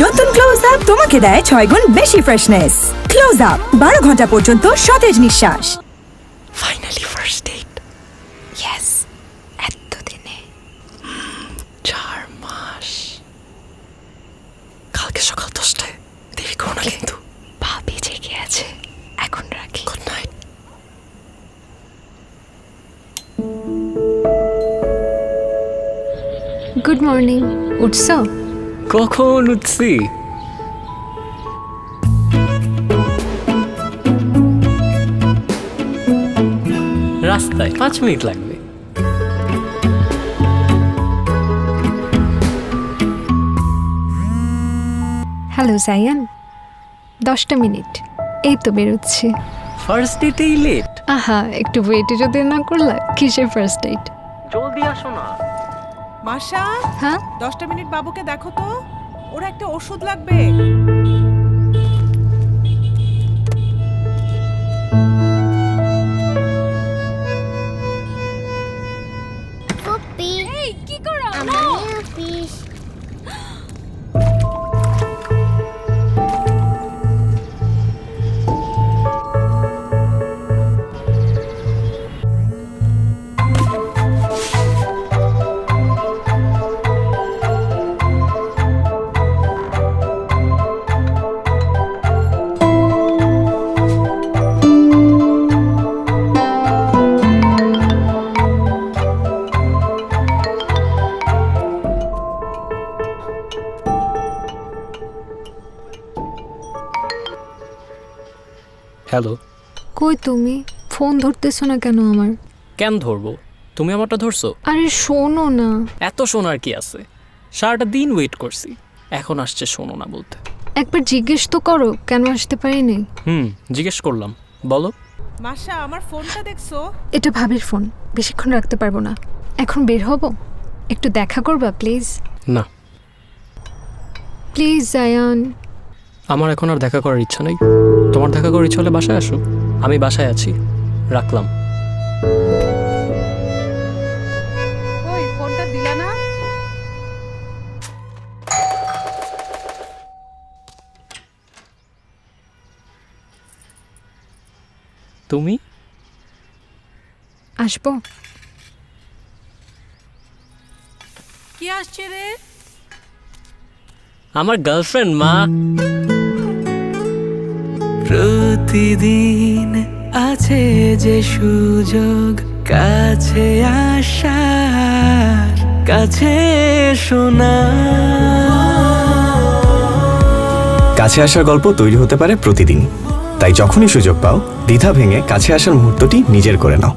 নতুন close up তোমাকে দেয় 6 গুণ বেশি ফ্রেশনেস। ক্লোজ আপ 12 ঘন্টা পর্যন্ত সতেজ নিঃশ্বাস। Finally first date. ইয়েস, এতদিনে 4 মাস। কালকে সকাল 10টায়। দেরি করো না কিন্তু। ভাবি জেগে আছে, এখন রাখি। Good night. Good morning. উঠছো? কখন উঠছি? রাস্তায় 5 মিনিট লাগবে। হ্যালো জায়ান, 10টা মিনিট, এই তো বেরোচ্ছি। ফার্স্ট ডেটেই লেট? আহা, একটু ওয়েটে যদি না করলা, কিসের ফার্স্ট ডেট? জলদি আসো না। মাসা, হ্যাঁ 10টা মিনিট বাবুকে দেখো তো, ওর একটা ওষুধ লাগবে। পুপি এই কি করো? আমার অফিস হ্যালো। কই তুমি? ফোন ধরতেছো না কেন আমার? কেন ধরবো? তুমি আমারটা ধরছো? আরে শোনো না। এত শোনার কি আছে? সারাটা দিন ওয়েট করছি, এখন আসছে শোনো না বলতে। একবার জিজ্ঞেস তো করো কেন আসতে পারিনি। জিজ্ঞেস করলাম, বলো। মাসা, আমার ফোনটা দেখছো? এটা ভাবির ফোন, বেশিক্ষণ রাখতে পারবো না। এখন বের হব, একটু দেখা করবা প্লিজ? না, প্লিজ জায়ান। আমার এখন আর দেখা করার ইচ্ছা নেই। তোমার দেখা করার ইচ্ছা হলে বাসায় আসো, আমি বাসায় আছি। রাখলাম। ওই ফোনটা দিলা না? তুমি? আসবো? কি আসছে রে? আমার গার্লফ্রেন্ড মা। প্রতিদিন আছে যে সুযোগ কাছে আসার, কাছে শোনা। কাছে আসার গল্প তৈরি হতে পারে প্রতিদিন, তাই যখনই সুযোগ পাও দ্বিধা ভেঙে কাছে আসার মুহূর্তটি নিজের করে নাও।